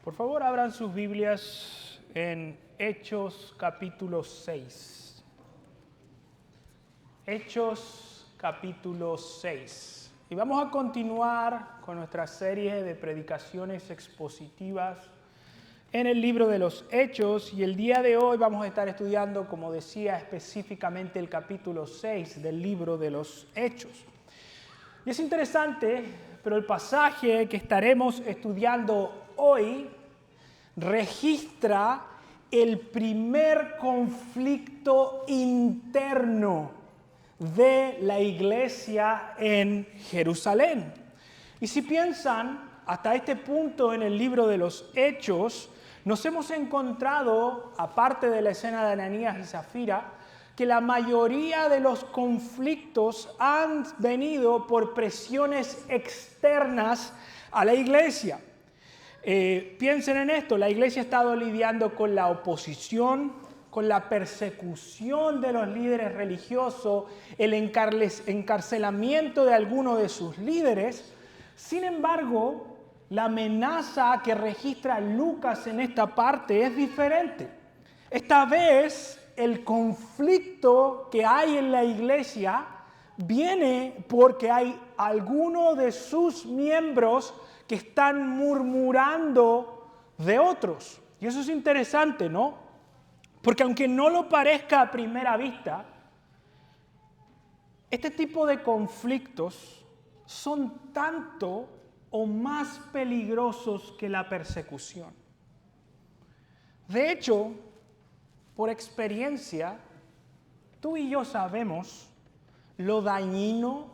Por favor, abran sus Biblias en Hechos capítulo 6. Hechos capítulo 6. Y vamos a continuar con nuestra serie de predicaciones expositivas en el libro de los Hechos. Y el día de hoy vamos a estar estudiando, como decía, específicamente el capítulo 6 del libro de los Hechos. Y es interesante, pero el pasaje que estaremos estudiando hoy registra el primer conflicto interno de la iglesia en Jerusalén. Y si piensan, hasta este punto en el libro de los Hechos, nos hemos encontrado, aparte de la escena de Ananías y Zafira, que la mayoría de los conflictos han venido por presiones externas a la iglesia. Piensen en esto, la iglesia ha estado lidiando con la oposición, con la persecución de los líderes religiosos, el encarcelamiento de algunos de sus líderes. Sin embargo, la amenaza que registra Lucas en esta parte es diferente. Esta vez, el conflicto que hay en la iglesia viene porque hay algunos de sus miembros que están murmurando de otros. Y eso es interesante, ¿no? Porque aunque no lo parezca a primera vista, este tipo de conflictos son tanto o más peligrosos que la persecución. De hecho, por experiencia, tú y yo sabemos lo dañino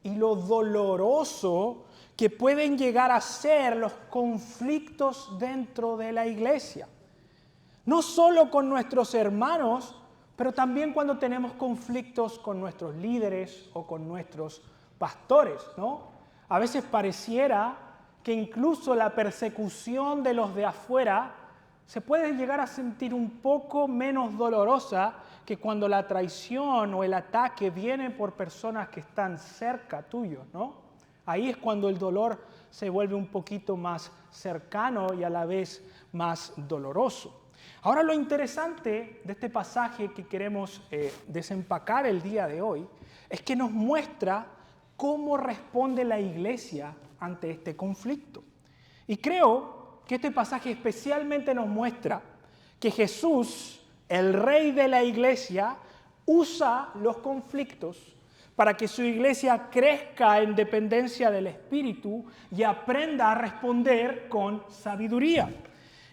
y lo doloroso que pueden llegar a ser los conflictos dentro de la iglesia. No solo con nuestros hermanos, pero también cuando tenemos conflictos con nuestros líderes o con nuestros pastores, ¿no? A veces pareciera que incluso la persecución de los de afuera se puede llegar a sentir un poco menos dolorosa que cuando la traición o el ataque viene por personas que están cerca tuyo, ¿no? Ahí es cuando el dolor se vuelve un poquito más cercano y a la vez más doloroso. Ahora, lo interesante de este pasaje que queremos desempacar el día de hoy es que nos muestra cómo responde la iglesia ante este conflicto. Y creo que este pasaje especialmente nos muestra que Jesús, el Rey de la iglesia, usa los conflictos para que su iglesia crezca en dependencia del Espíritu y aprenda a responder con sabiduría.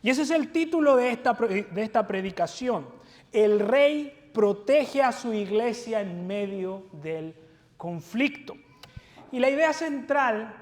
Y ese es el título de esta predicación. El Rey protege a su iglesia en medio del conflicto. Y la idea central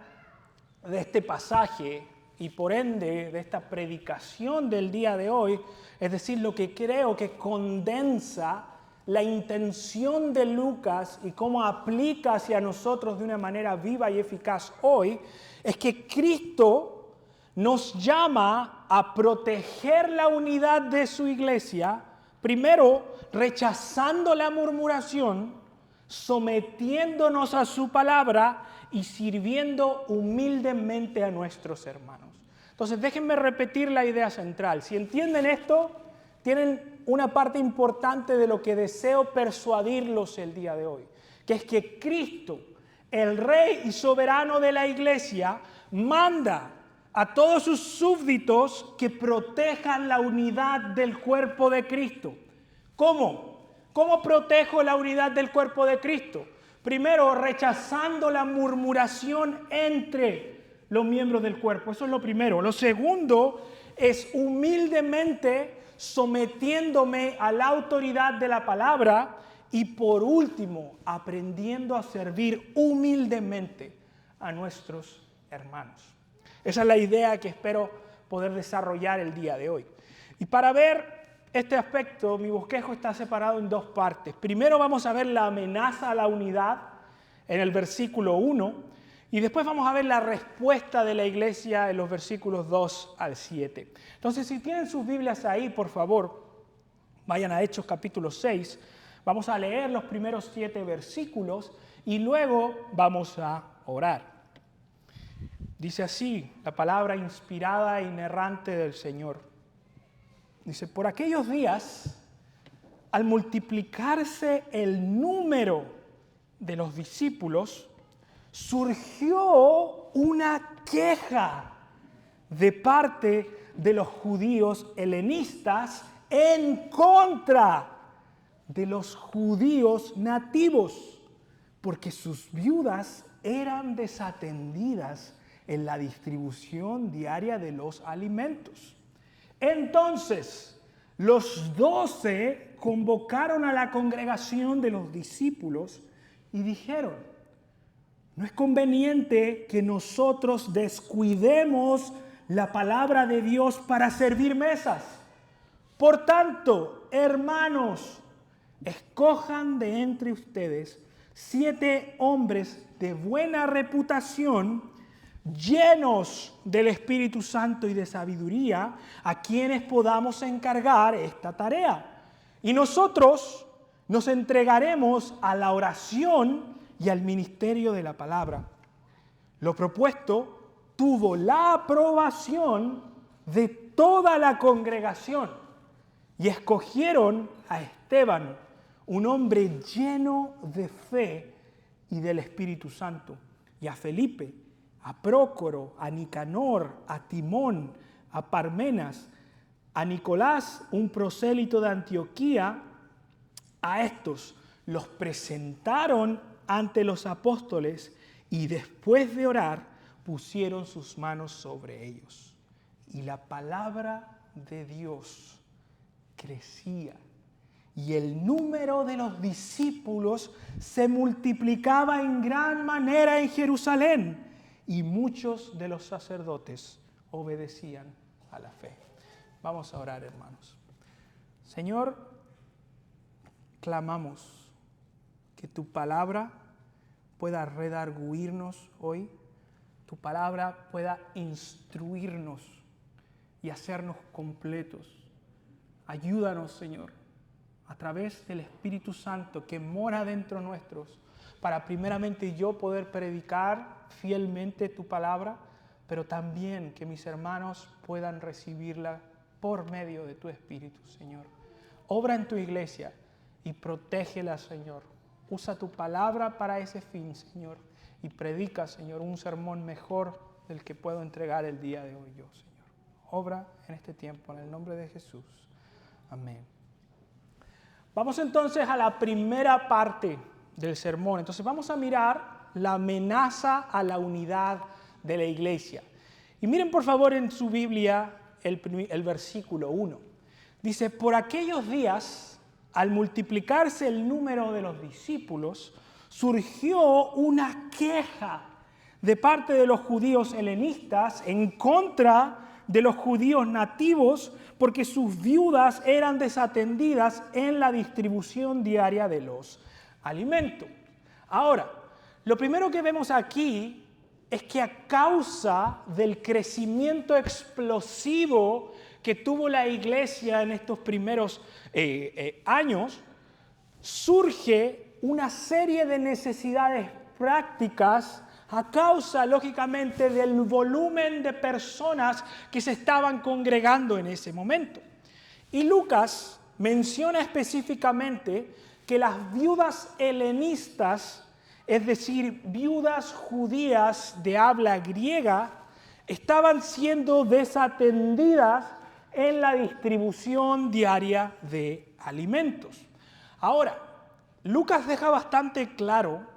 de este pasaje y por ende de esta predicación del día de hoy, es decir, lo que creo que condensa la intención de Lucas y cómo aplica hacia nosotros de una manera viva y eficaz hoy, es que Cristo nos llama a proteger la unidad de su iglesia, primero rechazando la murmuración, sometiéndonos a su palabra y sirviendo humildemente a nuestros hermanos. Entonces, déjenme repetir la idea central. Si entienden esto, tienen una parte importante de lo que deseo persuadirlos el día de hoy, que es que Cristo, el Rey y soberano de la iglesia, manda a todos sus súbditos que protejan la unidad del cuerpo de Cristo. ¿Cómo? ¿Cómo protejo la unidad del cuerpo de Cristo? Primero, rechazando la murmuración entre los miembros del cuerpo. Eso es lo primero. Lo segundo es humildemente sometiéndome a la autoridad de la palabra. Y por último, aprendiendo a servir humildemente a nuestros hermanos. Esa es la idea que espero poder desarrollar el día de hoy. Y para ver este aspecto, mi bosquejo está separado en dos partes. Primero vamos a ver la amenaza a la unidad en el versículo 1 y después vamos a ver la respuesta de la iglesia en los versículos 2 al 7. Entonces, si tienen sus Biblias ahí, por favor, vayan a Hechos capítulo 6. Vamos a leer los primeros 7 versículos y luego vamos a orar. Dice así la palabra inspirada e inerrante del Señor. Dice, por aquellos días, al multiplicarse el número de los discípulos, surgió una queja de parte de los judíos helenistas en contra de los judíos nativos, porque sus viudas eran desatendidas en la distribución diaria de los alimentos. Entonces, los 12 convocaron a la congregación de los discípulos y dijeron, no es conveniente que nosotros descuidemos la palabra de Dios para servir mesas. Por tanto, hermanos, escojan de entre ustedes 7 hombres de buena reputación, llenos del Espíritu Santo y de sabiduría, a quienes podamos encargar esta tarea. Y nosotros nos entregaremos a la oración y al ministerio de la palabra. Lo propuesto tuvo la aprobación de toda la congregación y escogieron a Esteban, un hombre lleno de fe y del Espíritu Santo, y a Felipe, a Prócoro, a Nicanor, a Timón, a Parmenas, a Nicolás, un prosélito de Antioquía. A estos los presentaron ante los apóstoles y después de orar pusieron sus manos sobre ellos. Y la palabra de Dios crecía y el número de los discípulos se multiplicaba en gran manera en Jerusalén y muchos de los sacerdotes obedecían a la fe. Vamos a orar, hermanos. Señor, clamamos que tu palabra pueda redarguirnos hoy, tu palabra pueda instruirnos y hacernos completos. Ayúdanos, Señor, a través del Espíritu Santo que mora dentro nuestros, para primeramente yo poder predicar fielmente tu palabra, pero también que mis hermanos puedan recibirla por medio de tu Espíritu, Señor. Obra en tu iglesia y protégela, Señor. Usa tu palabra para ese fin, Señor, y predica, Señor, un sermón mejor del que puedo entregar el día de hoy yo, Señor. Obra en este tiempo, en el nombre de Jesús. Amén. Vamos entonces a la primera parte del sermón. Entonces vamos a mirar la amenaza a la unidad de la iglesia. Y miren por favor en su Biblia el versículo 1. Dice, por aquellos días, al multiplicarse el número de los discípulos, surgió una queja de parte de los judíos helenistas en contra de los judíos nativos, porque sus viudas eran desatendidas en la distribución diaria de los alimentos. Ahora, lo primero que vemos aquí es que a causa del crecimiento explosivo que tuvo la iglesia en estos primeros años, surge una serie de necesidades prácticas a causa, lógicamente, del volumen de personas que se estaban congregando en ese momento. Y Lucas menciona específicamente que las viudas helenistas, es decir, viudas judías de habla griega, estaban siendo desatendidas en la distribución diaria de alimentos. Ahora, Lucas deja bastante claro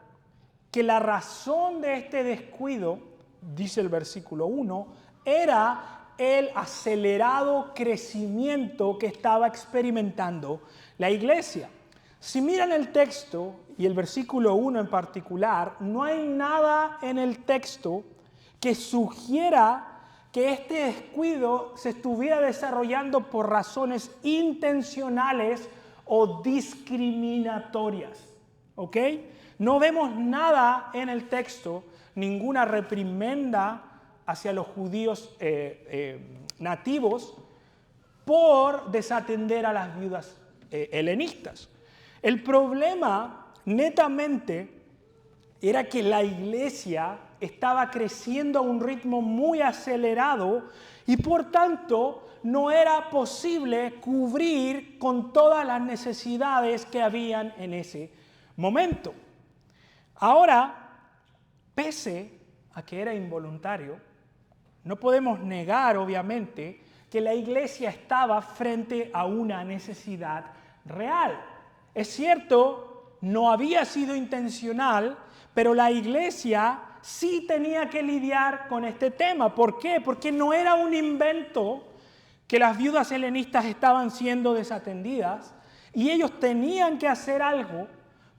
que la razón de este descuido, dice el versículo 1, era el acelerado crecimiento que estaba experimentando la iglesia. Si miran el texto y el versículo 1 en particular, no hay nada en el texto que sugiera que este descuido se estuviera desarrollando por razones intencionales o discriminatorias. ¿Ok? No vemos nada en el texto, ninguna reprimenda hacia los judíos nativos por desatender a las viudas helenistas. El problema netamente era que la iglesia estaba creciendo a un ritmo muy acelerado y por tanto no era posible cubrir con todas las necesidades que habían en ese momento. Ahora, pese a que era involuntario, no podemos negar, obviamente, que la iglesia estaba frente a una necesidad real. Es cierto, no había sido intencional, pero la iglesia sí tenía que lidiar con este tema. ¿Por qué? Porque no era un invento que las viudas helenistas estaban siendo desatendidas y ellos tenían que hacer algo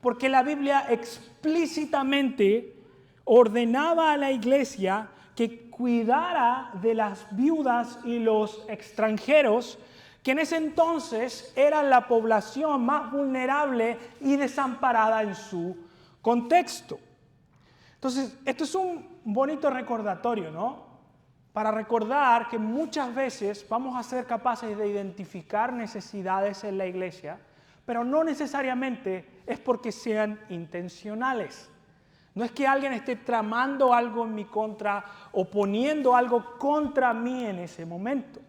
porque la Biblia explícitamente ordenaba a la iglesia que cuidara de las viudas y los extranjeros, que en ese entonces eran la población más vulnerable y desamparada en su contexto. Entonces, esto es un bonito recordatorio, ¿no? Para recordar que muchas veces vamos a ser capaces de identificar necesidades en la iglesia, pero no necesariamente es porque sean intencionales. No es que alguien esté tramando algo en mi contra o poniendo algo contra mí en ese momento.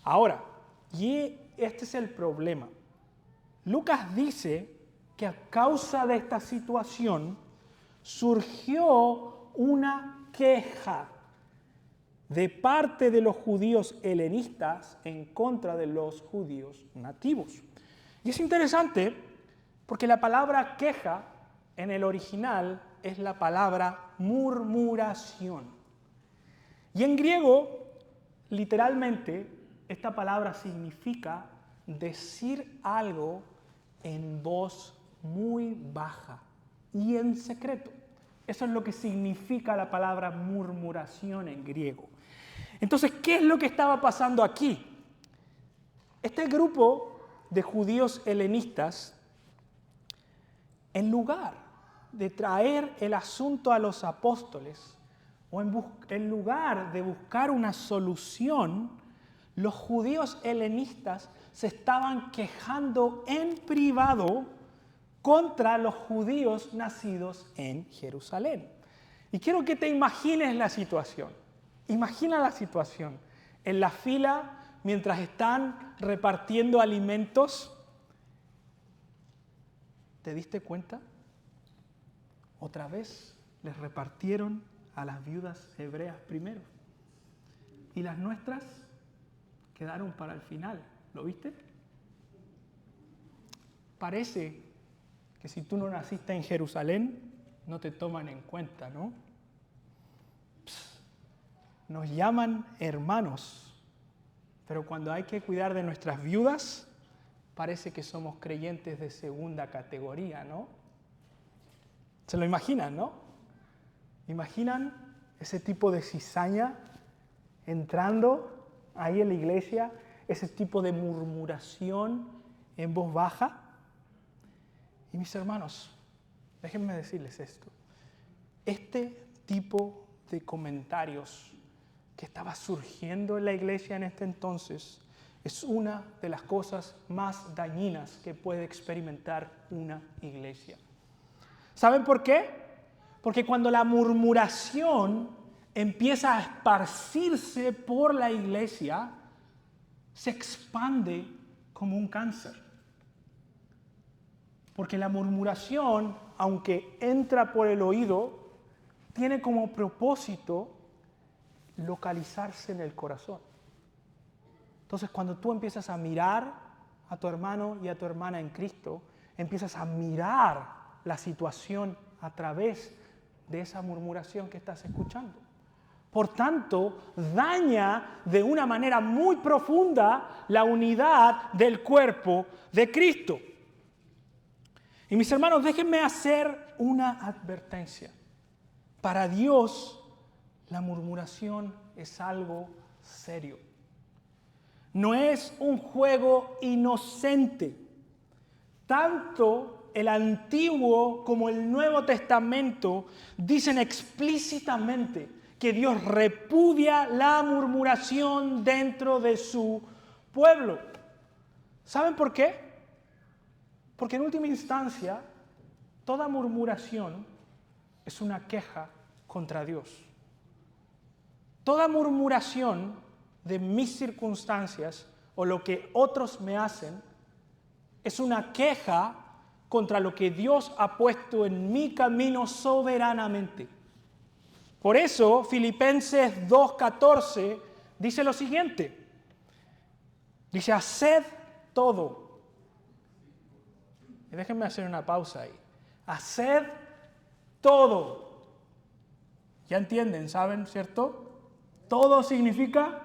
Ahora, y este es el problema. Lucas dice que a causa de esta situación surgió una queja de parte de los judíos helenistas en contra de los judíos nativos. Y es interesante porque la palabra queja en el original es la palabra murmuración. Y en griego, literalmente, esta palabra significa decir algo en voz muy baja y en secreto. Eso es lo que significa la palabra murmuración en griego. Entonces, ¿qué es lo que estaba pasando aquí? Este grupo de judíos helenistas, en lugar de traer el asunto a los apóstoles, o en lugar de buscar una solución, los judíos helenistas se estaban quejando en privado contra los judíos nacidos en Jerusalén. Y quiero que te imagines la situación. Imagina la situación. En la fila, mientras están repartiendo alimentos, ¿te diste cuenta? Otra vez les repartieron a las viudas hebreas primero. Y las nuestras quedaron para el final. ¿Lo viste? Parece que si tú no naciste en Jerusalén, no te toman en cuenta, ¿no? Nos llaman hermanos, pero cuando hay que cuidar de nuestras viudas, parece que somos creyentes de segunda categoría, ¿no? ¿Se lo imaginan, no? ¿Imaginan ese tipo de cizaña entrando ahí en la iglesia? Ese tipo de murmuración en voz baja. Y mis hermanos, déjenme decirles esto. Este tipo de comentarios que estaba surgiendo en la iglesia en este entonces es una de las cosas más dañinas que puede experimentar una iglesia. ¿Saben por qué? Porque cuando la murmuración empieza a esparcirse por la iglesia, se expande como un cáncer. Porque la murmuración, aunque entra por el oído, tiene como propósito localizarse en el corazón. Entonces, cuando tú empiezas a mirar a tu hermano y a tu hermana en Cristo, empiezas a mirar la situación a través de esa murmuración que estás escuchando. Por tanto, daña de una manera muy profunda la unidad del cuerpo de Cristo. Y mis hermanos, déjenme hacer una advertencia. Para Dios, la murmuración es algo serio. No es un juego inocente. Tanto el Antiguo como el Nuevo Testamento dicen explícitamente que Dios repudia la murmuración dentro de su pueblo. ¿Saben por qué? Porque en última instancia, toda murmuración es una queja contra Dios. Toda murmuración de mis circunstancias o lo que otros me hacen es una queja contra lo que Dios ha puesto en mi camino soberanamente. Por eso, Filipenses 2:14 dice lo siguiente. Dice, haced todo. Y déjenme hacer una pausa ahí. Haced todo. ¿Ya entienden? ¿Saben? ¿Cierto? Todo significa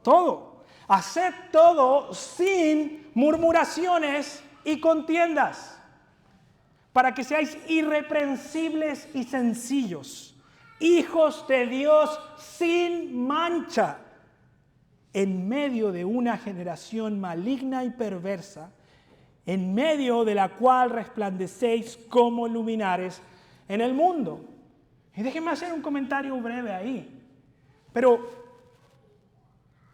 todo. Haced todo sin murmuraciones y contiendas, para que seáis irreprensibles y sencillos, hijos de Dios sin mancha, en medio de una generación maligna y perversa, en medio de la cual resplandecéis como luminares en el mundo. Y déjenme hacer un comentario breve ahí. Pero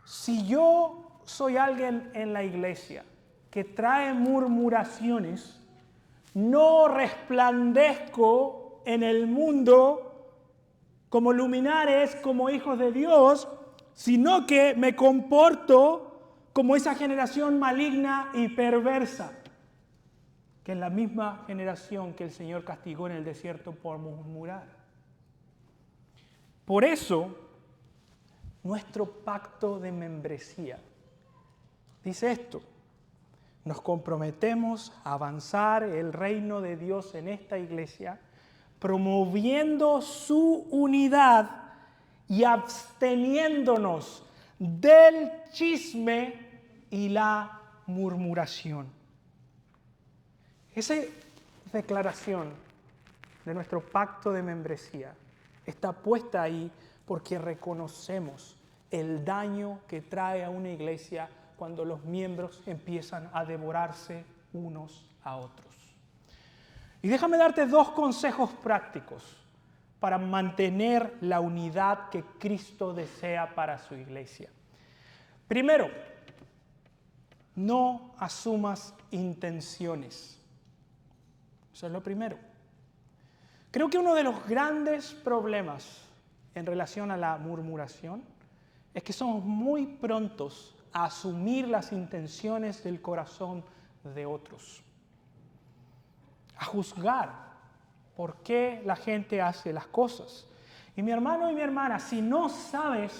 si yo soy alguien en la iglesia que trae murmuraciones, no resplandezco en el mundo como luminares, como hijos de Dios, sino que me comporto como esa generación maligna y perversa, que es la misma generación que el Señor castigó en el desierto por murmurar. Por eso, nuestro pacto de membresía dice esto: nos comprometemos a avanzar el reino de Dios en esta iglesia, promoviendo su unidad y absteniéndonos del chisme y la murmuración. Esa declaración de nuestro pacto de membresía está puesta ahí porque reconocemos el daño que trae a una iglesia cuando los miembros empiezan a devorarse unos a otros. Y déjame darte 2 consejos prácticos para mantener la unidad que Cristo desea para su iglesia. Primero, no asumas intenciones. Eso es lo primero. Creo que uno de los grandes problemas en relación a la murmuración es que somos muy prontos a asumir las intenciones del corazón de otros, a juzgar por qué la gente hace las cosas. Y mi hermano y mi hermana, si no sabes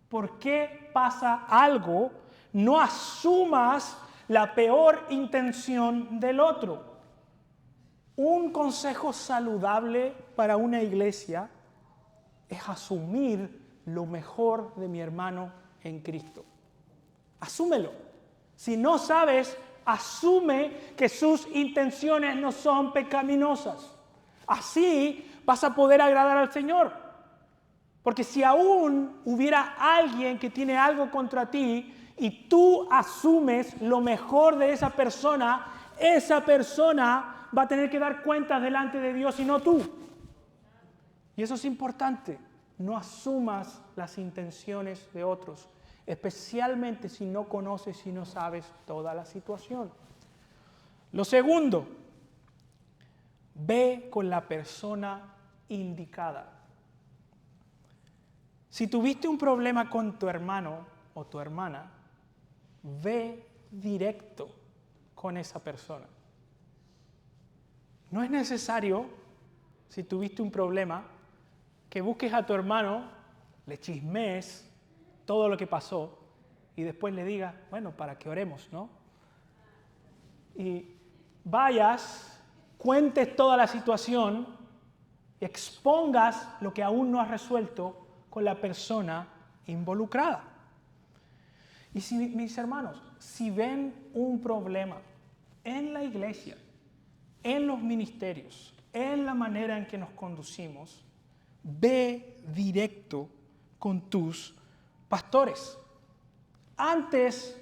por qué pasa algo, no asumas la peor intención del otro. Un consejo saludable para una iglesia es asumir lo mejor de mi hermano en Cristo. Asúmelo. Si no sabes, asume que sus intenciones no son pecaminosas. Así vas a poder agradar al Señor. Porque si aún hubiera alguien que tiene algo contra ti y tú asumes lo mejor de esa persona va a tener que dar cuentas delante de Dios y no tú. Y eso es importante. No asumas las intenciones de otros, especialmente si no conoces y no sabes toda la situación. Lo segundo, ve con la persona indicada. Si tuviste un problema con tu hermano o tu hermana, ve directo con esa persona. No es necesario, si tuviste un problema, que busques a tu hermano, le chismees todo lo que pasó y después le digas, bueno, para que oremos, ¿no? Y vayas, cuentes toda la situación, expongas lo que aún no has resuelto con la persona involucrada. Y si, mis hermanos, si ven un problema en la iglesia, en los ministerios, en la manera en que nos conducimos, ve directo con tus pastores. Antes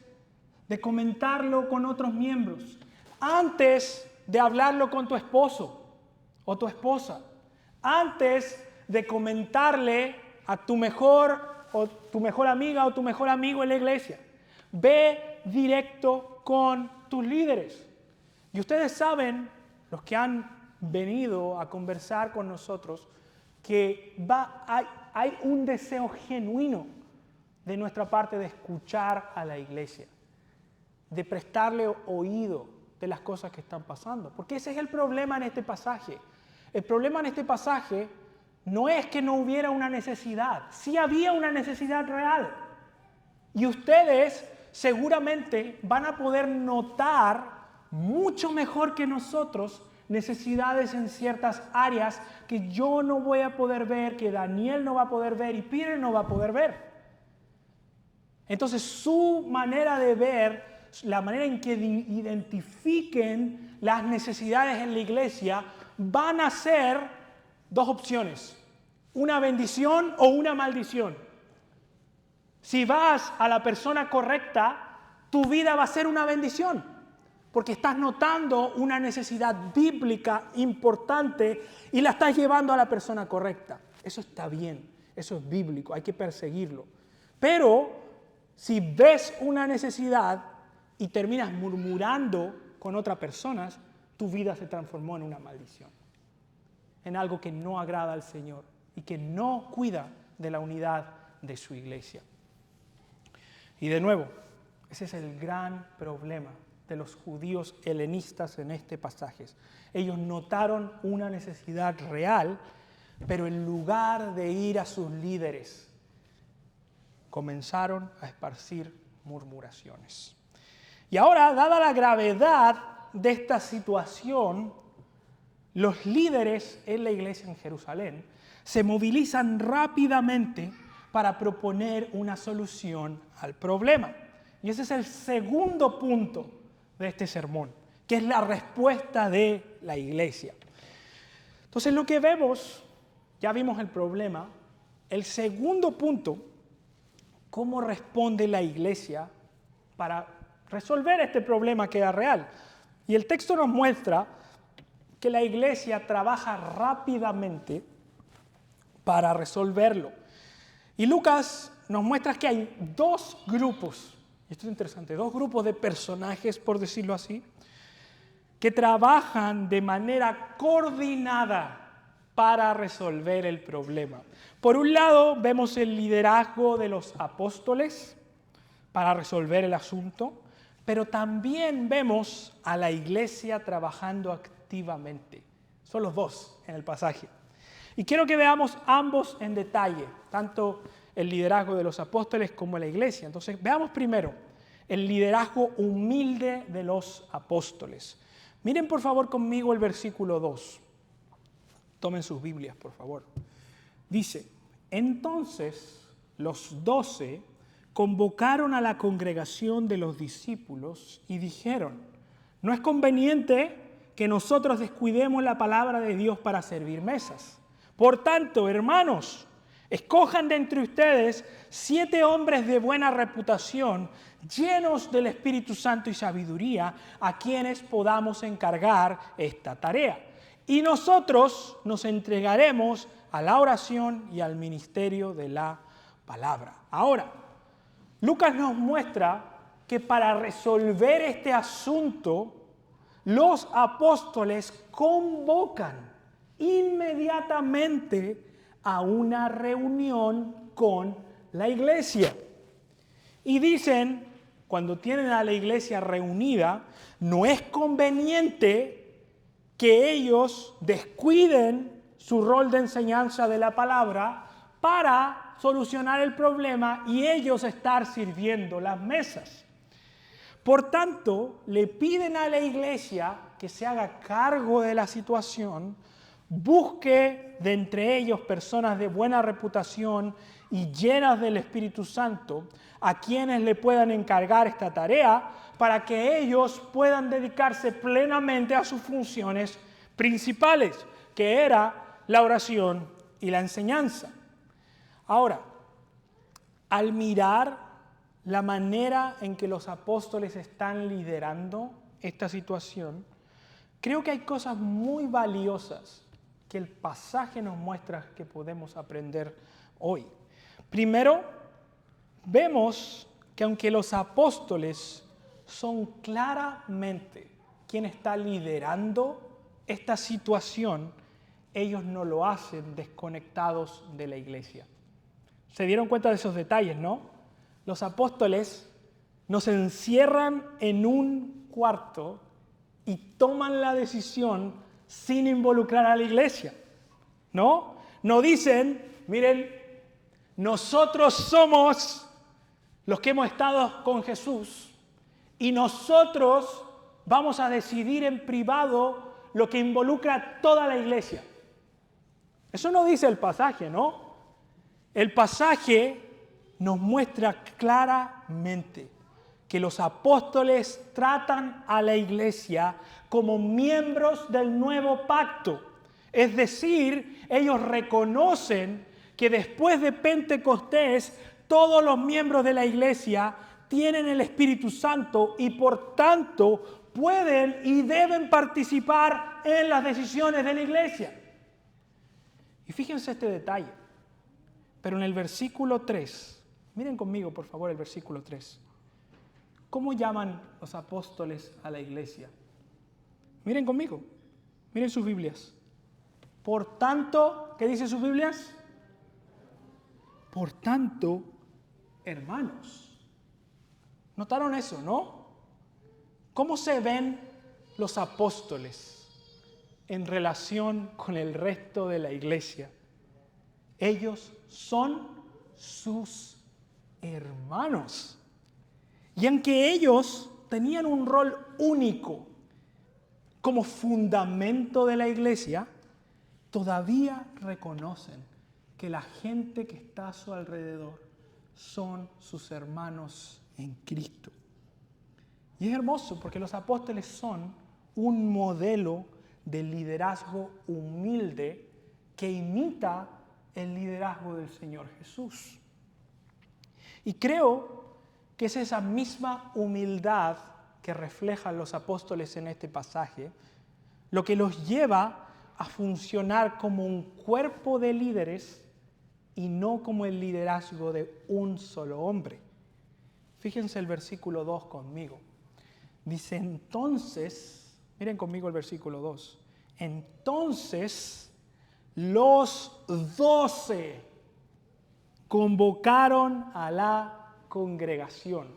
de comentarlo con otros miembros, antes de hablarlo con tu esposo o tu esposa, antes de comentarle a tu mejor amiga o tu mejor amigo en la iglesia, ve directo con tus líderes. Y ustedes saben, los que han venido a conversar con nosotros, que hay un deseo genuino de nuestra parte de escuchar a la iglesia, de prestarle oído de las cosas que están pasando. Porque ese es el problema en este pasaje. El problema en este pasaje no es que no hubiera una necesidad. Sí había una necesidad real. Y ustedes seguramente van a poder notar mucho mejor que nosotros necesidades en ciertas áreas que yo no voy a poder ver, que Daniel no va a poder ver y Peter no va a poder ver. Entonces su manera de ver, la manera en que identifiquen las necesidades en la iglesia, van a ser dos opciones: una bendición o una maldición. Si vas a la persona correcta, tu vida va a ser una bendición, porque estás notando una necesidad bíblica importante y la estás llevando a la persona correcta. Eso está bien, eso es bíblico, hay que perseguirlo. Pero si ves una necesidad y terminas murmurando con otras personas, tu vida se transformó en una maldición, en algo que no agrada al Señor y que no cuida de la unidad de su iglesia. Y de nuevo, ese es el gran problema de los judíos helenistas en este pasaje. Ellos notaron una necesidad real, pero en lugar de ir a sus líderes, comenzaron a esparcir murmuraciones. Y ahora, dada la gravedad de esta situación, los líderes en la iglesia en Jerusalén se movilizan rápidamente para proponer una solución al problema. Y ese es el segundo punto de este sermón, que es la respuesta de la iglesia. Entonces lo que vemos, ya vimos el problema. El segundo punto, cómo responde la iglesia para resolver este problema que era real. Y el texto nos muestra que la iglesia trabaja rápidamente para resolverlo. Y Lucas nos muestra que hay dos grupos, y esto es interesante, dos grupos de personajes, por decirlo así, que trabajan de manera coordinada para resolver el problema. Por un lado, vemos el liderazgo de los apóstoles para resolver el asunto, pero también vemos a la iglesia trabajando activamente. Son los dos en el pasaje. Y quiero que veamos ambos en detalle, tanto el liderazgo de los apóstoles como la iglesia. Entonces, veamos primero el liderazgo humilde de los apóstoles. Miren por favor conmigo el versículo 2. Tomen sus Biblias, por favor. Dice: entonces los 12 convocaron a la congregación de los discípulos y dijeron: no es conveniente que nosotros descuidemos la palabra de Dios para servir mesas. Por tanto, hermanos, escojan de entre ustedes 7 hombres de buena reputación, llenos del Espíritu Santo y sabiduría, a quienes podamos encargar esta tarea. Y nosotros nos entregaremos a la oración y al ministerio de la palabra. Ahora, Lucas nos muestra que para resolver este asunto, los apóstoles convocan inmediatamente a una reunión con la iglesia. Y dicen, cuando tienen a la iglesia reunida, no es conveniente que ellos descuiden su rol de enseñanza de la palabra para solucionar el problema y ellos estar sirviendo las mesas. Por tanto, le piden a la iglesia que se haga cargo de la situación, busque de entre ellos personas de buena reputación y llenas del Espíritu Santo, a quienes le puedan encargar esta tarea para que ellos puedan dedicarse plenamente a sus funciones principales, que era la oración y la enseñanza. Ahora, al mirar la manera en que los apóstoles están liderando esta situación, creo que hay cosas muy valiosas que el pasaje nos muestra que podemos aprender hoy. Primero, vemos que aunque los apóstoles son claramente quien está liderando esta situación, ellos no lo hacen desconectados de la iglesia. ¿Se dieron cuenta de esos detalles, no? Los apóstoles nos encierran en un cuarto y toman la decisión sin involucrar a la iglesia, ¿no? No dicen, miren, nosotros somos los que hemos estado con Jesús y nosotros vamos a decidir en privado lo que involucra a toda la iglesia. Eso no dice el pasaje, ¿no? El pasaje nos muestra claramente que los apóstoles tratan a la iglesia como miembros del nuevo pacto. Es decir, ellos reconocen que después de Pentecostés, todos los miembros de la iglesia tienen el Espíritu Santo y por tanto pueden y deben participar en las decisiones de la iglesia. Y fíjense este detalle. Pero en el versículo 3, miren conmigo por favor el versículo 3. ¿Cómo llaman los apóstoles a la iglesia? Miren conmigo, miren sus Biblias. Por tanto, ¿qué dicen sus Biblias? Por tanto, hermanos. ¿Notaron eso, no? ¿Cómo se ven los apóstoles en relación con el resto de la iglesia? Ellos son sus hermanos. Y aunque ellos tenían un rol único como fundamento de la iglesia, todavía reconocen que la gente que está a su alrededor son sus hermanos en Cristo. Y es hermoso porque los apóstoles son un modelo de liderazgo humilde que imita el liderazgo del Señor Jesús. Y creo que es esa misma humildad que reflejan los apóstoles en este pasaje, lo que los lleva a funcionar como un cuerpo de líderes y no como el liderazgo de un solo hombre. Fíjense el versículo 2 conmigo. Dice entonces, miren conmigo el versículo 2. Entonces los 12 convocaron a la congregación.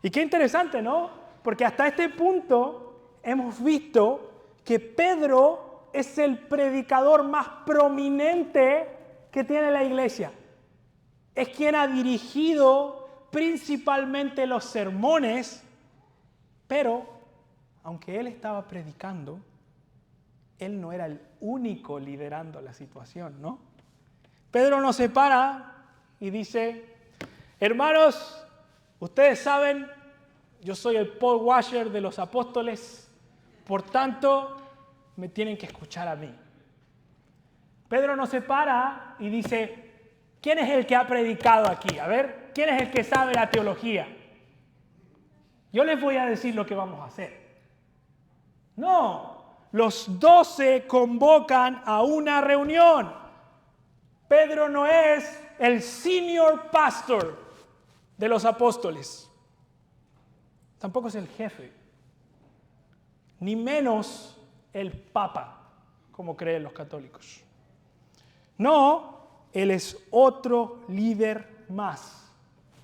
Y qué interesante, ¿no? Porque hasta este punto hemos visto que Pedro es el predicador más prominente que tiene la iglesia. Es quien ha dirigido principalmente los sermones, pero aunque él estaba predicando, él no era el único liderando la situación, ¿no? Pedro nos separa y dice: hermanos, ustedes saben, yo soy el Paul Washer de los apóstoles, por tanto, me tienen que escuchar a mí. Pedro nos separa y dice: ¿quién es el que ha predicado aquí? A ver, ¿quién es el que sabe la teología? Yo les voy a decir lo que vamos a hacer. No, los 12 convocan a una reunión. Pedro no es el senior pastor de los apóstoles. Tampoco es el jefe. Ni menos el papa, como creen los católicos. No, él es otro líder más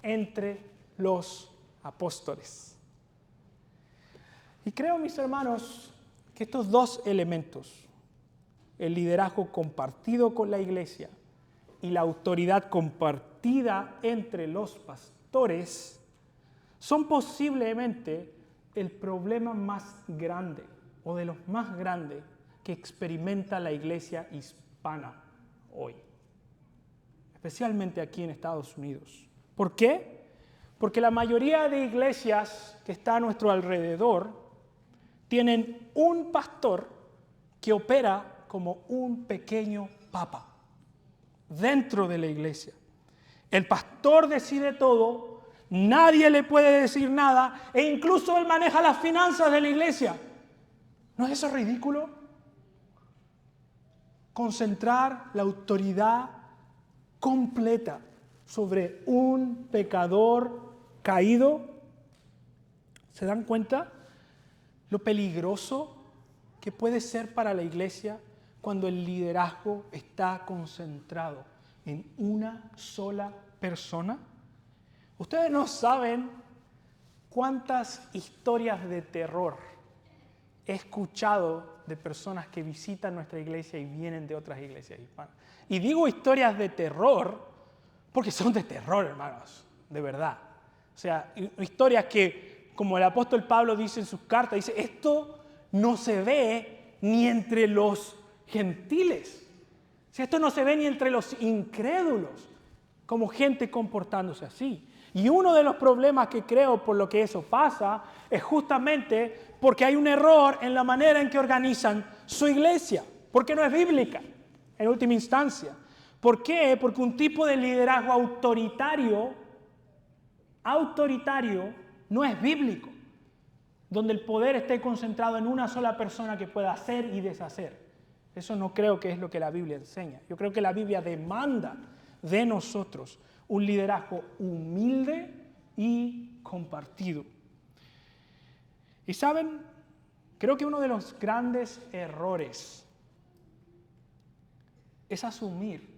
entre los apóstoles. Y creo, mis hermanos, que estos dos elementos, el liderazgo compartido con la iglesia y la autoridad compartida entre los pastores, son posiblemente el problema más grande o de los más grandes que experimenta la iglesia hispana hoy, especialmente aquí en Estados Unidos. ¿Por qué? Porque la mayoría de iglesias que está a nuestro alrededor tienen un pastor que opera como un pequeño papa dentro de la iglesia. El pastor decide todo, nadie le puede decir nada e incluso él maneja las finanzas de la iglesia. ¿No es eso ridículo? Concentrar la autoridad completa sobre un pecador caído. ¿Se dan cuenta lo peligroso que puede ser para la iglesia cuando el liderazgo está concentrado en una sola persona. Ustedes no saben cuántas historias de terror he escuchado de personas que visitan nuestra iglesia y vienen de otras iglesias hispanas. Y digo historias de terror porque son de terror, hermanos, de verdad. O sea, historias que, como el apóstol Pablo dice en sus cartas, dice, esto no se ve ni entre los gentiles. O sea, esto no se ve ni entre los incrédulos, como gente comportándose así. Y uno de los problemas que creo por lo que eso pasa es justamente porque hay un error en la manera en que organizan su iglesia, porque no es bíblica, en última instancia. ¿Por qué? Porque un tipo de liderazgo autoritario no es bíblico, donde el poder esté concentrado en una sola persona que pueda hacer y deshacer. Eso no creo que es lo que la Biblia enseña. Yo creo que la Biblia demanda de nosotros un liderazgo humilde y compartido. Y saben, creo que uno de los grandes errores es asumir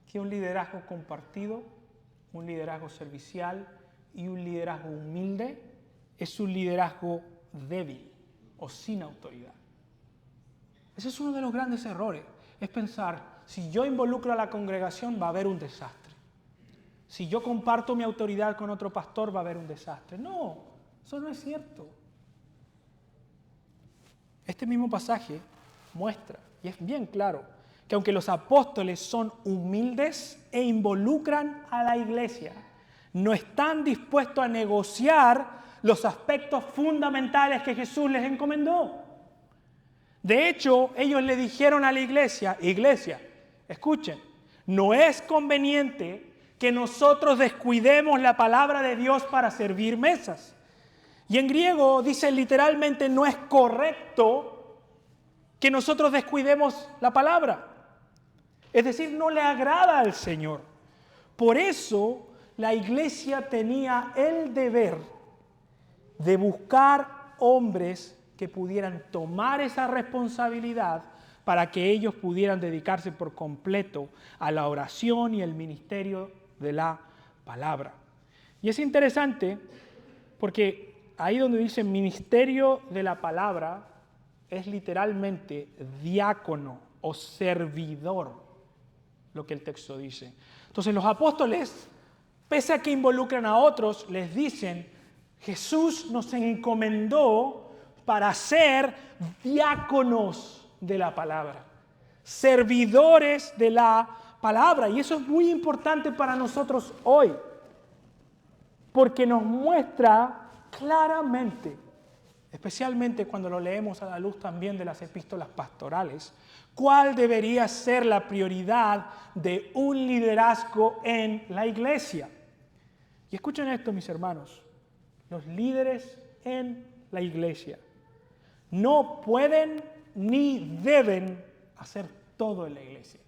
que un liderazgo compartido, un liderazgo servicial y un liderazgo humilde es un liderazgo débil o sin autoridad. Ese es uno de los grandes errores. Es pensar, si yo involucro a la congregación va a haber un desastre. Si yo comparto mi autoridad con otro pastor va a haber un desastre. No, eso no es cierto. Este mismo pasaje muestra, y es bien claro, que aunque los apóstoles son humildes e involucran a la iglesia, no están dispuestos a negociar los aspectos fundamentales que Jesús les encomendó. De hecho, ellos le dijeron a la iglesia, escuchen, no es conveniente que nosotros descuidemos la palabra de Dios para servir mesas. Y en griego dice literalmente, no es correcto que nosotros descuidemos la palabra. Es decir, no le agrada al Señor. Por eso la iglesia tenía el deber de buscar hombres que pudieran tomar esa responsabilidad para que ellos pudieran dedicarse por completo a la oración y el ministerio de la palabra. Y es interesante porque ahí donde dice ministerio de la palabra es literalmente diácono o servidor, lo que el texto dice. Entonces los apóstoles, pese a que involucran a otros, les dicen, Jesús nos encomendó para ser diáconos de la palabra, servidores de la palabra. Y eso es muy importante para nosotros hoy, porque nos muestra claramente, especialmente cuando lo leemos a la luz también de las epístolas pastorales, cuál debería ser la prioridad de un liderazgo en la iglesia. Y escuchen esto, mis hermanos, los líderes en la iglesia no pueden ni deben hacer todo en la iglesia.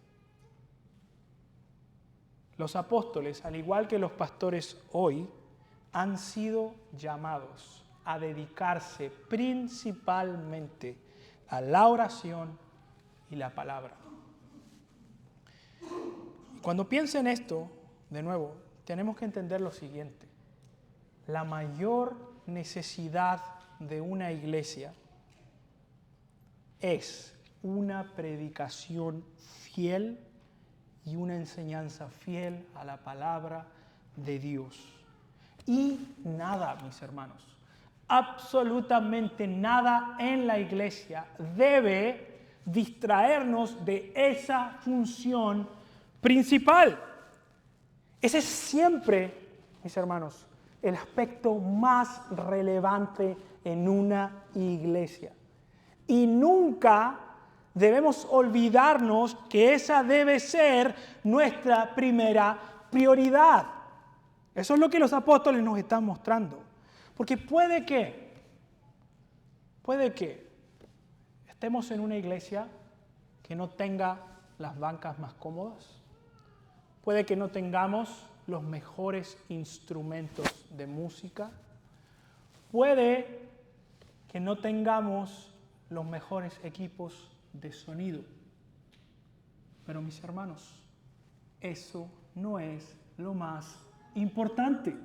Los apóstoles, al igual que los pastores hoy, han sido llamados a dedicarse principalmente a la oración y la palabra. Y cuando piensen esto, de nuevo, tenemos que entender lo siguiente. La mayor necesidad de una iglesia es una predicación fiel y una enseñanza fiel a la palabra de Dios. Y nada, mis hermanos, absolutamente nada en la iglesia debe distraernos de esa función principal. Ese es siempre, mis hermanos, el aspecto más relevante en una iglesia. Y nunca debemos olvidarnos que esa debe ser nuestra primera prioridad. Eso es lo que los apóstoles nos están mostrando. Porque puede que estemos en una iglesia que no tenga las bancas más cómodas. Puede que no tengamos los mejores instrumentos de música. Puede que no tengamos los mejores equipos de sonido. Pero mis hermanos, eso no es lo más importante.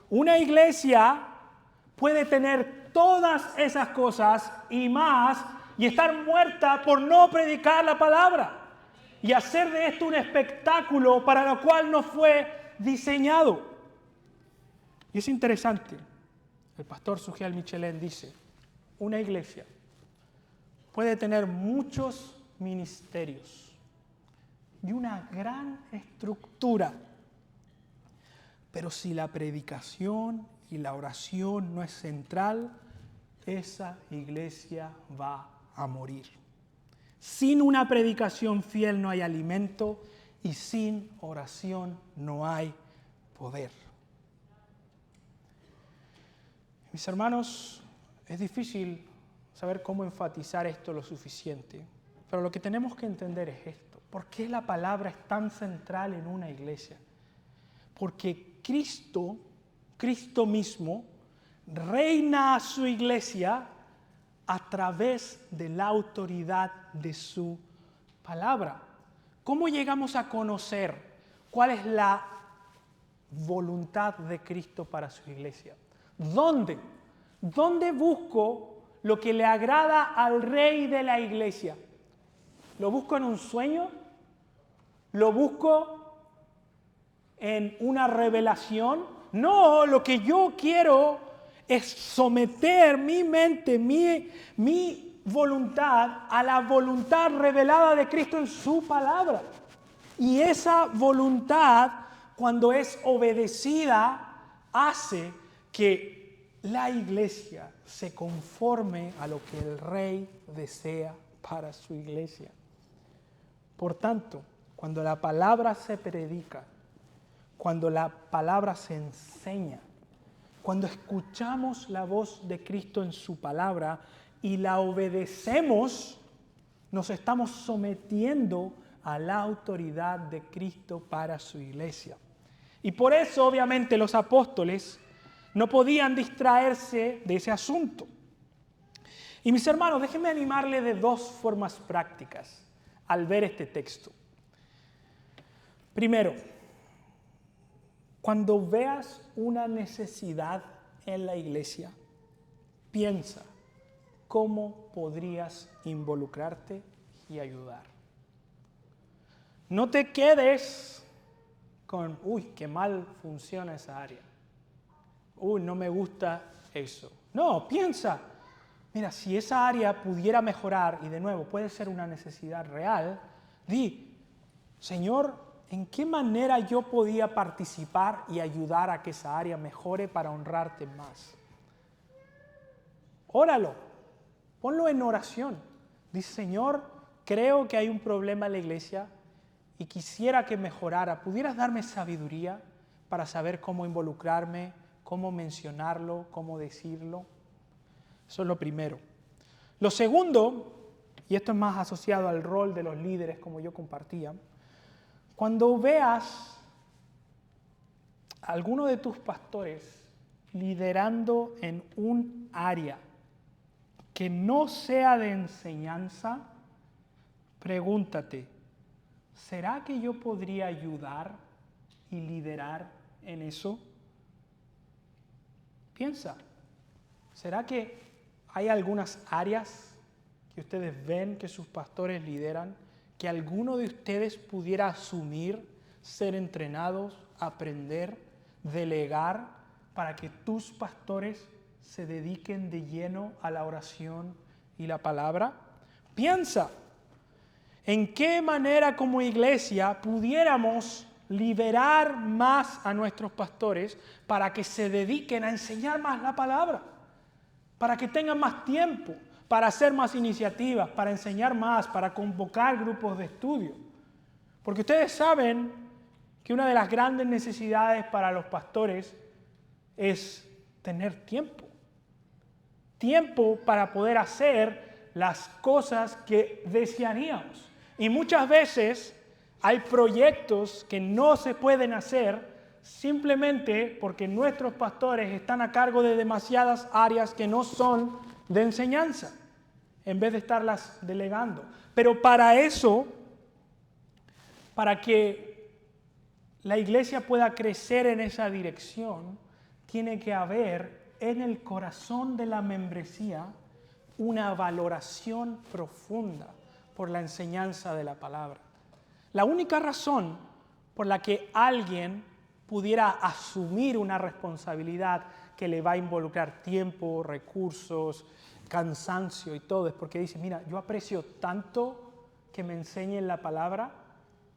Una iglesia puede tener todas esas cosas y más y estar muerta por no predicar la palabra y hacer de esto un espectáculo para lo cual no fue diseñado. Y es interesante, el pastor Sugiel Michelén dice, una iglesia puede tener muchos ministerios y una gran estructura, pero si la predicación y la oración no es central, esa iglesia va a morir. Sin una predicación fiel no hay alimento y sin oración no hay poder. Mis hermanos, es difícil saber cómo enfatizar esto lo suficiente, pero lo que tenemos que entender es esto. ¿Por qué la palabra es tan central en una iglesia? Porque Cristo mismo reina a su iglesia a través de la autoridad de su palabra. ¿Cómo llegamos a conocer cuál es la voluntad de Cristo para su iglesia? ¿Dónde? ¿Dónde busco lo que le agrada al rey de la iglesia? ¿Lo busco en un sueño? ¿Lo busco en una revelación? No, lo que yo quiero es someter mi mente, mi voluntad a la voluntad revelada de Cristo en su palabra. Y esa voluntad, cuando es obedecida, hace que la iglesia se conforme a lo que el rey desea para su iglesia. Por tanto, cuando la palabra se predica, cuando la palabra se enseña, cuando escuchamos la voz de Cristo en su palabra y la obedecemos, nos estamos sometiendo a la autoridad de Cristo para su iglesia. Y por eso, obviamente, los apóstoles no podían distraerse de ese asunto. Y mis hermanos, déjenme animarles de dos formas prácticas al ver este texto. Primero, cuando veas una necesidad en la iglesia, piensa cómo podrías involucrarte y ayudar. No te quedes con, qué mal funciona esa área. No me gusta eso. No, piensa, mira, si esa área pudiera mejorar, y de nuevo, puede ser una necesidad real, di, Señor, ¿en qué manera yo podía participar y ayudar a que esa área mejore para honrarte más? Óralo, ponlo en oración. Dice, Señor, creo que hay un problema en la iglesia y quisiera que mejorara. ¿Pudieras darme sabiduría para saber cómo involucrarme, cómo mencionarlo, cómo decirlo? Eso es lo primero. Lo segundo, y esto es más asociado al rol de los líderes como yo compartía, cuando veas a alguno de tus pastores liderando en un área que no sea de enseñanza, pregúntate, ¿será que yo podría ayudar y liderar en eso? Piensa, ¿será que hay algunas áreas que ustedes ven que sus pastores lideran, que alguno de ustedes pudiera asumir, ser entrenados, aprender, delegar, para que tus pastores se dediquen de lleno a la oración y la palabra? Piensa, ¿en qué manera como iglesia pudiéramos liberar más a nuestros pastores para que se dediquen a enseñar más la palabra? Para que tengan más tiempo, para hacer más iniciativas, para enseñar más, para convocar grupos de estudio. Porque ustedes saben que una de las grandes necesidades para los pastores es tener tiempo. Tiempo para poder hacer las cosas que desearíamos. Y muchas veces hay proyectos que no se pueden hacer simplemente porque nuestros pastores están a cargo de demasiadas áreas que no son de enseñanza, en vez de estarlas delegando. Pero para eso para que la iglesia pueda crecer en esa dirección, tiene que haber en el corazón de la membresía una valoración profunda por la enseñanza de la palabra. La única razón por la que alguien pudiera asumir una responsabilidad que le va a involucrar tiempo, recursos, cansancio y todo, es porque dice, mira, yo aprecio tanto que me enseñen la palabra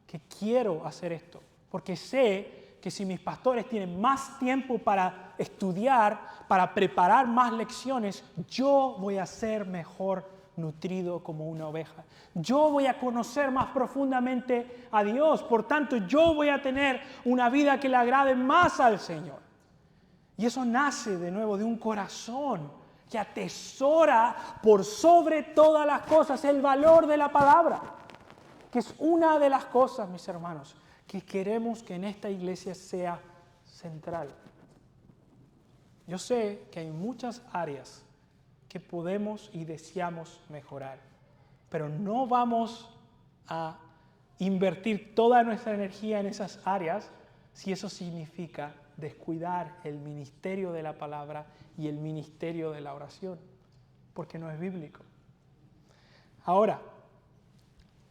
que quiero hacer esto, porque sé que si mis pastores tienen más tiempo para estudiar, para preparar más lecciones, yo voy a ser mejor nutrido como una oveja. Yo voy a conocer más profundamente a Dios, por tanto yo voy a tener una vida que le agrade más al Señor. Y eso nace de nuevo de un corazón que atesora por sobre todas las cosas el valor de la palabra, que es una de las cosas, mis hermanos, que queremos que en esta iglesia sea central. Yo sé que hay muchas áreas que podemos y deseamos mejorar, pero no vamos a invertir toda nuestra energía en esas áreas si eso significa descuidar el ministerio de la palabra y el ministerio de la oración, porque no es bíblico. Ahora,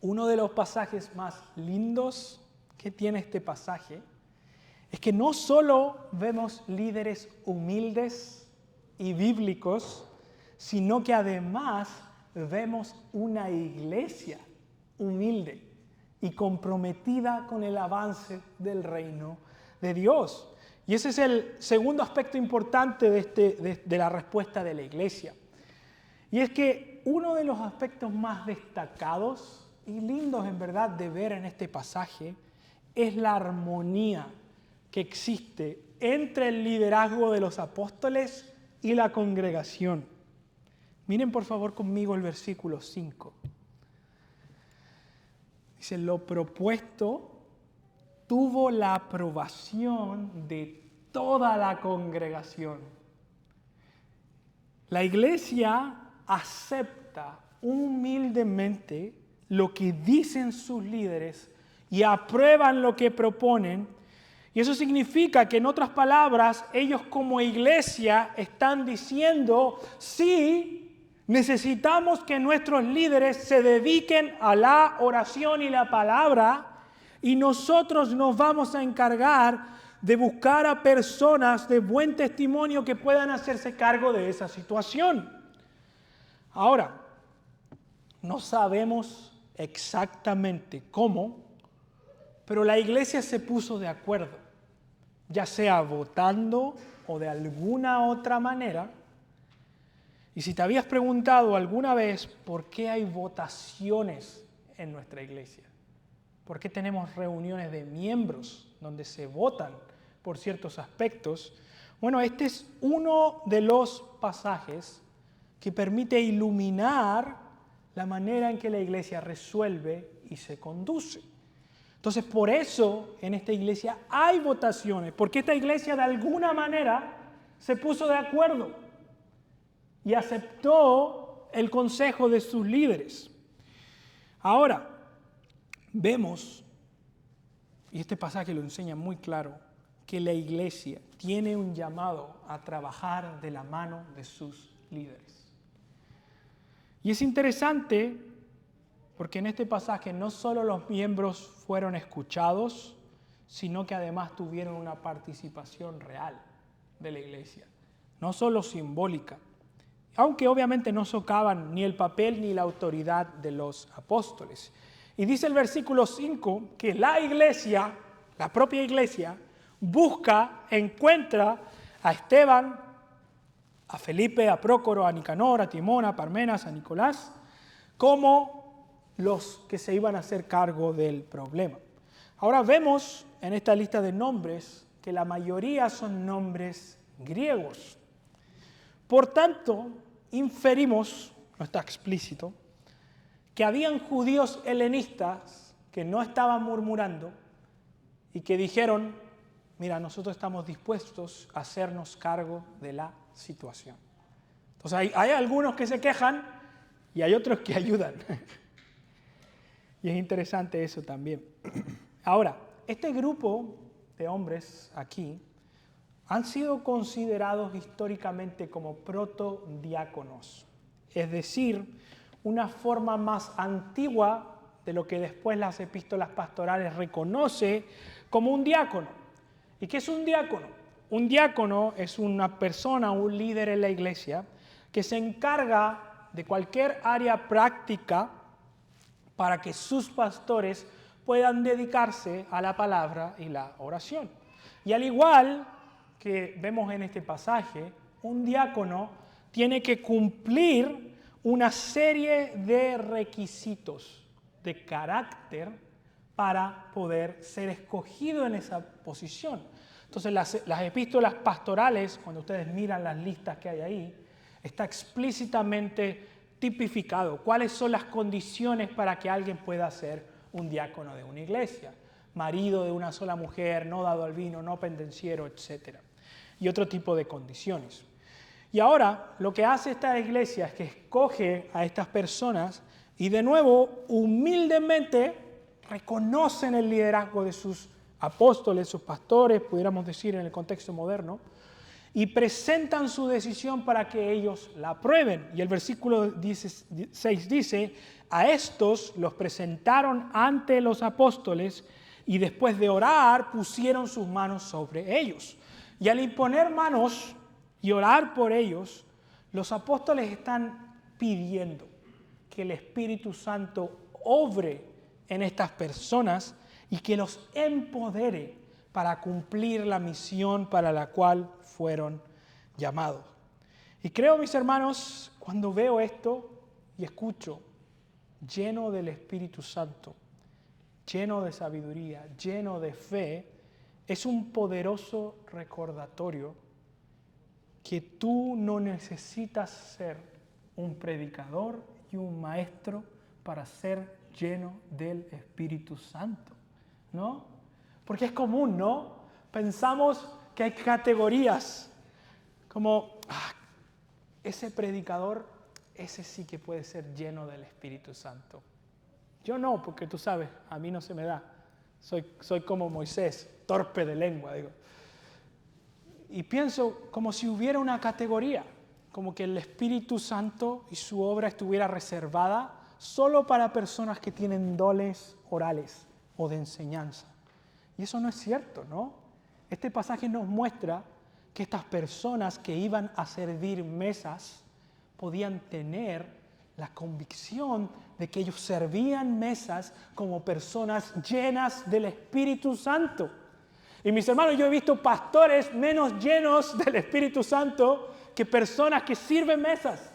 uno de los pasajes más lindos que tiene este pasaje es que no solo vemos líderes humildes y bíblicos, sino que además vemos una iglesia humilde y comprometida con el avance del reino de Dios. Y ese es el segundo aspecto importante de la respuesta de la iglesia. Y es que uno de los aspectos más destacados y lindos en verdad de ver en este pasaje es la armonía que existe entre el liderazgo de los apóstoles y la congregación. Miren por favor conmigo el versículo 5. Dice, lo propuesto tuvo la aprobación de toda la congregación. La iglesia acepta humildemente lo que dicen sus líderes y aprueban lo que proponen. Y eso significa que, en otras palabras, ellos como iglesia están diciendo, sí, necesitamos que nuestros líderes se dediquen a la oración y la palabra, y nosotros nos vamos a encargar de buscar a personas de buen testimonio que puedan hacerse cargo de esa situación. Ahora, no sabemos exactamente cómo, pero la iglesia se puso de acuerdo, ya sea votando o de alguna otra manera. Y si te habías preguntado alguna vez por qué hay votaciones en nuestra iglesia, por qué tenemos reuniones de miembros donde se votan por ciertos aspectos, bueno, este es uno de los pasajes que permite iluminar la manera en que la iglesia resuelve y se conduce. Entonces, por eso en esta iglesia hay votaciones, porque esta iglesia de alguna manera se puso de acuerdo y aceptó el consejo de sus líderes. Ahora, vemos, y este pasaje lo enseña muy claro, que la iglesia tiene un llamado a trabajar de la mano de sus líderes. Y es interesante porque en este pasaje no solo los miembros fueron escuchados, sino que además tuvieron una participación real de la iglesia, no solo simbólica, aunque obviamente no socavan ni el papel ni la autoridad de los apóstoles. Y dice el versículo 5 que la iglesia, la propia iglesia, busca, encuentra a Esteban, a Felipe, a Prócoro, a Nicanor, a Timón, a Parmenas, a Nicolás, como los que se iban a hacer cargo del problema. Ahora vemos en esta lista de nombres que la mayoría son nombres griegos. Por tanto, inferimos, no está explícito, que habían judíos helenistas que no estaban murmurando y que dijeron, mira, nosotros estamos dispuestos a hacernos cargo de la situación. Entonces hay algunos que se quejan y hay otros que ayudan. Y es interesante eso también. Ahora, este grupo de hombres aquí han sido considerados históricamente como protodiáconos, es decir, una forma más antigua de lo que después las epístolas pastorales reconoce como un diácono. ¿Y qué es un diácono? Un diácono es una persona, un líder en la iglesia, que se encarga de cualquier área práctica para que sus pastores puedan dedicarse a la palabra y la oración. Y al igual que vemos en este pasaje, un diácono tiene que cumplir una serie de requisitos de carácter para poder ser escogido en esa posición. Entonces las epístolas pastorales, cuando ustedes miran las listas que hay ahí, está explícitamente tipificado cuáles son las condiciones para que alguien pueda ser un diácono de una iglesia. Marido de una sola mujer, no dado al vino, no pendenciero, etc. Y otro tipo de condiciones. Y ahora lo que hace esta iglesia es que escoge a estas personas y de nuevo humildemente reconocen el liderazgo de sus apóstoles, sus pastores, pudiéramos decir en el contexto moderno, y presentan su decisión para que ellos la aprueben. Y el versículo 16 dice, a estos los presentaron ante los apóstoles y después de orar pusieron sus manos sobre ellos. Y al imponer manos y orar por ellos, los apóstoles están pidiendo que el Espíritu Santo obre en estas personas y que los empodere para cumplir la misión para la cual fueron llamados. Y creo, mis hermanos, cuando veo esto y escucho, lleno del Espíritu Santo, lleno de sabiduría, lleno de fe, es un poderoso recordatorio que tú no necesitas ser un predicador y un maestro para ser lleno del Espíritu Santo, ¿no? Porque es común, ¿no? Pensamos que hay categorías, como ese predicador, ese sí que puede ser lleno del Espíritu Santo. Yo no, porque tú sabes, a mí no se me da. Soy como Moisés, torpe de lengua, digo. Y pienso como si hubiera una categoría, como que el Espíritu Santo y su obra estuviera reservada solo para personas que tienen dones orales o de enseñanza. Y eso no es cierto, ¿no? Este pasaje nos muestra que estas personas que iban a servir mesas podían tener la convicción de que ellos servían mesas como personas llenas del Espíritu Santo. Y mis hermanos, yo he visto pastores menos llenos del Espíritu Santo que personas que sirven mesas.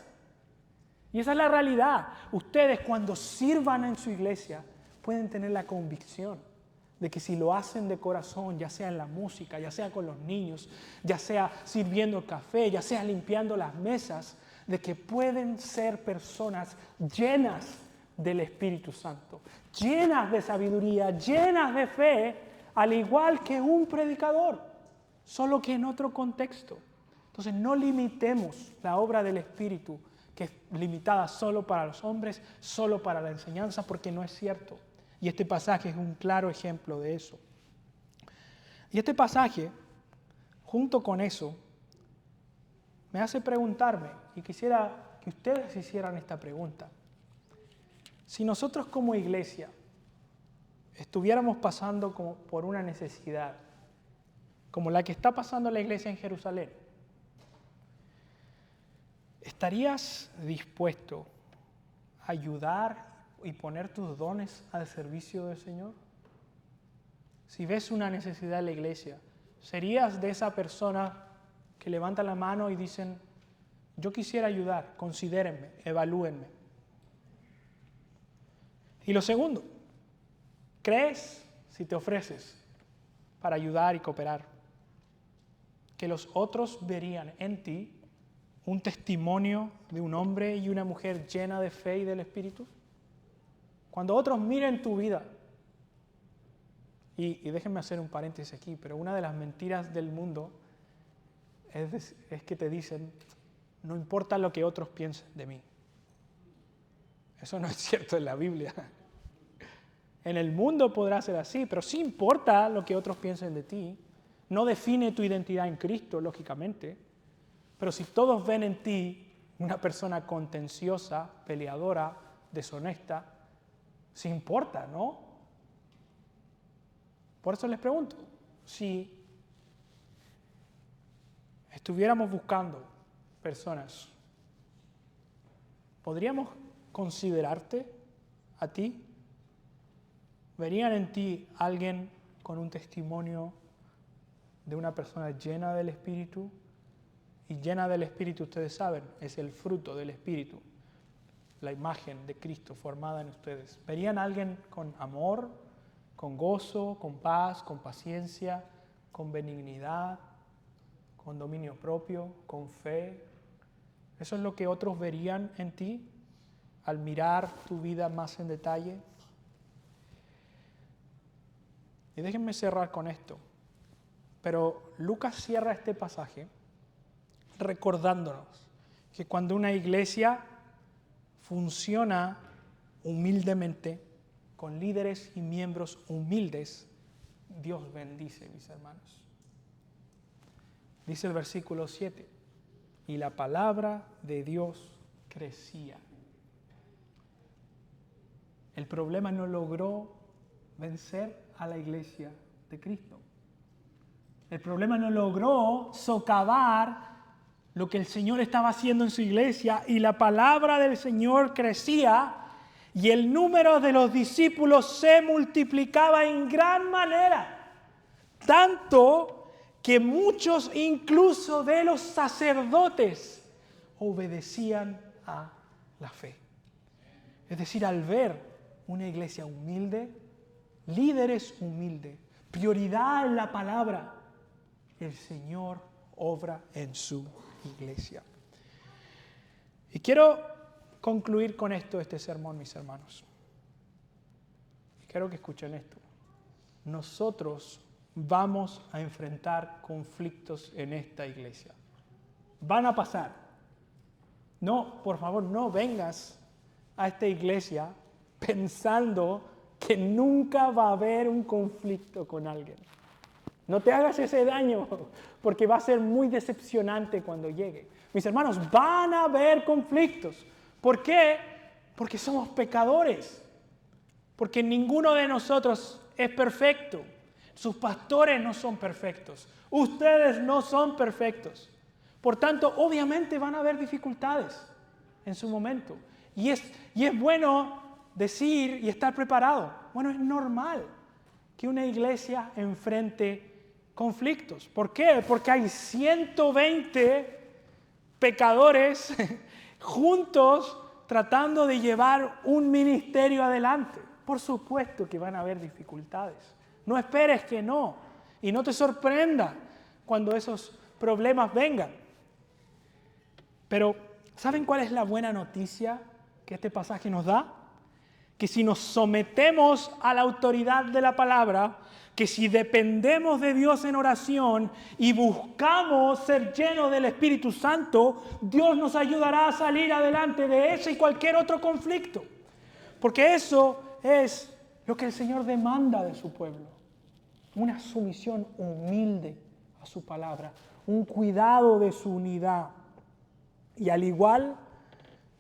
Y esa es la realidad. Ustedes cuando sirvan en su iglesia pueden tener la convicción de que si lo hacen de corazón, ya sea en la música, ya sea con los niños, ya sea sirviendo café, ya sea limpiando las mesas, de que pueden ser personas llenas del Espíritu Santo, llenas de sabiduría, llenas de fe, al igual que un predicador, solo que en otro contexto. Entonces no limitemos la obra del Espíritu, que es limitada solo para los hombres, solo para la enseñanza, porque no es cierto. Y este pasaje es un claro ejemplo de eso. Y este pasaje, junto con eso, me hace preguntarme, y quisiera que ustedes hicieran esta pregunta. Si nosotros como iglesia estuviéramos pasando por una necesidad, como la que está pasando la iglesia en Jerusalén, ¿estarías dispuesto a ayudar y poner tus dones al servicio del Señor? Si ves una necesidad en la iglesia, ¿serías de esa persona que levanta la mano y dicen, yo quisiera ayudar, considérenme, evalúenme? Y lo segundo, ¿crees, si te ofreces para ayudar y cooperar, que los otros verían en ti un testimonio de un hombre y una mujer llena de fe y del Espíritu? Cuando otros miren tu vida, y déjenme hacer un paréntesis aquí, pero una de las mentiras del mundo es que te dicen, no importa lo que otros piensen de mí. Eso no es cierto en la Biblia. En el mundo podrá ser así, pero sí importa lo que otros piensen de ti. No define tu identidad en Cristo, lógicamente. Pero si todos ven en ti una persona contenciosa, peleadora, deshonesta, sí importa, ¿no? Por eso les pregunto, si estuviéramos buscando personas, ¿podríamos considerarte a ti? ¿Verían en ti alguien con un testimonio de una persona llena del Espíritu? Y llena del Espíritu, ustedes saben, es el fruto del Espíritu, la imagen de Cristo formada en ustedes. ¿Verían a alguien con amor, con gozo, con paz, con paciencia, con benignidad, con dominio propio, con fe? ¿Eso es lo que otros verían en ti al mirar tu vida más en detalle? Y déjenme cerrar con esto. Pero Lucas cierra este pasaje recordándonos que cuando una iglesia funciona humildemente, con líderes y miembros humildes, Dios bendice, mis hermanos. Dice el versículo 7, y la palabra de Dios crecía. El problema no logró vencer a la iglesia de Cristo. El problema no logró socavar lo que el Señor estaba haciendo en su iglesia, y la palabra del Señor crecía y el número de los discípulos se multiplicaba en gran manera, tanto que muchos incluso de los sacerdotes obedecían a la fe. Es decir, al ver una iglesia humilde, líderes humildes, prioridad en la palabra, el Señor obra en su iglesia. Y quiero concluir con esto este sermón, mis hermanos. Quiero que escuchen esto. Nosotros vamos a enfrentar conflictos en esta iglesia. Van a pasar. No, por favor, no vengas a esta iglesia pensando que nunca va a haber un conflicto con alguien. No te hagas ese daño, porque va a ser muy decepcionante cuando llegue. Mis hermanos, van a haber conflictos. ¿Por qué? Porque somos pecadores. Porque ninguno de nosotros es perfecto. Sus pastores no son perfectos. Ustedes no son perfectos. Por tanto, obviamente van a haber dificultades en su momento. Y es bueno decir y estar preparado. Bueno, es normal que una iglesia enfrente conflictos. ¿Por qué? Porque hay 120 pecadores juntos tratando de llevar un ministerio adelante. Por supuesto que van a haber dificultades. No esperes que no. Y no te sorprenda cuando esos problemas vengan. Pero, ¿saben cuál es la buena noticia que este pasaje nos da? Que si nos sometemos a la autoridad de la palabra, que si dependemos de Dios en oración y buscamos ser llenos del Espíritu Santo, Dios nos ayudará a salir adelante de ese y cualquier otro conflicto. Porque eso es lo que el Señor demanda de su pueblo. Una sumisión humilde a su palabra, un cuidado de su unidad. Y al igual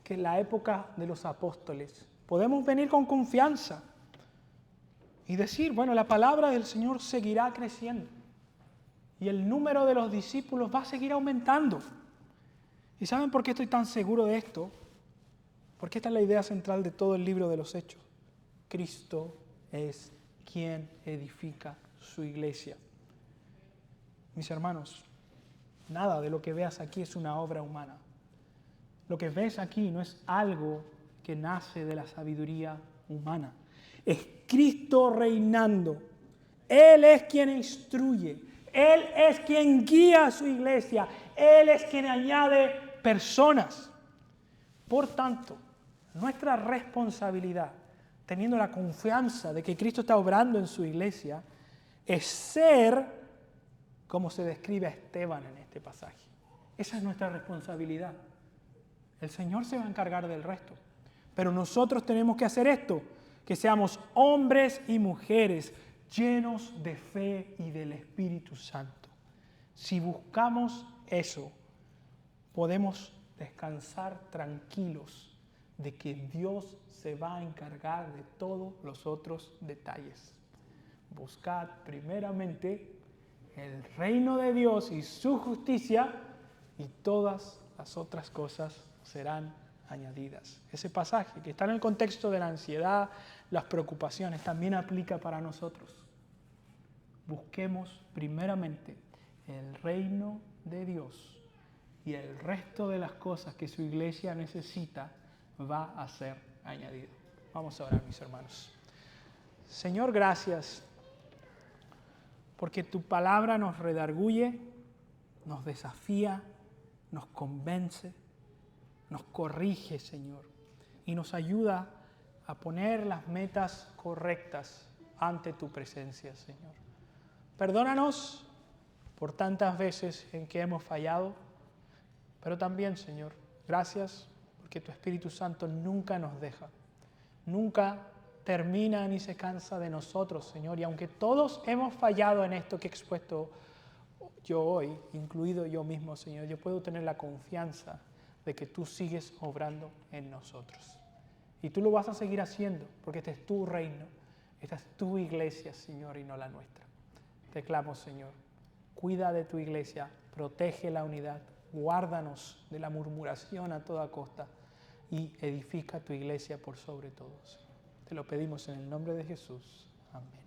que en la época de los apóstoles, podemos venir con confianza y decir, bueno, la palabra del Señor seguirá creciendo y el número de los discípulos va a seguir aumentando. ¿Y saben por qué estoy tan seguro de esto? Porque esta es la idea central de todo el libro de los Hechos. Cristo es quien edifica su iglesia. Mis hermanos, nada de lo que veas aquí es una obra humana. Lo que ves aquí no es algo que nace de la sabiduría humana. Es Cristo reinando. Él es quien instruye. Él es quien guía a su iglesia. Él es quien añade personas. Por tanto, nuestra responsabilidad, teniendo la confianza de que Cristo está obrando en su iglesia, es ser como se describe a Esteban en este pasaje. Esa es nuestra responsabilidad. El Señor se va a encargar del resto. Pero nosotros tenemos que hacer esto. que seamos hombres y mujeres llenos de fe y del Espíritu Santo. Si buscamos eso, podemos descansar tranquilos de que Dios se va a encargar de todos los otros detalles. Buscad primeramente el reino de Dios y su justicia, y todas las otras cosas serán añadidas. Ese pasaje que está en el contexto de la ansiedad, las preocupaciones, también aplica para nosotros. Busquemos primeramente el reino de Dios y el resto de las cosas que su iglesia necesita va a ser añadido. Vamos a orar, mis hermanos. Señor, gracias porque tu palabra nos redarguye, nos desafía, nos convence, nos corrige, Señor, y nos ayuda a poner las metas correctas ante tu presencia, Señor. Perdónanos por tantas veces en que hemos fallado, pero también, Señor, gracias porque tu Espíritu Santo nunca nos deja, nunca termina ni se cansa de nosotros, Señor. Y aunque todos hemos fallado en esto que he expuesto yo hoy, incluido yo mismo, Señor, yo puedo tener la confianza de que tú sigues obrando en nosotros. Y tú lo vas a seguir haciendo, porque este es tu reino, esta es tu iglesia, Señor, y no la nuestra. Te clamo, Señor, cuida de tu iglesia, protege la unidad, guárdanos de la murmuración a toda costa y edifica tu iglesia por sobre todo, Señor. Te lo pedimos en el nombre de Jesús. Amén.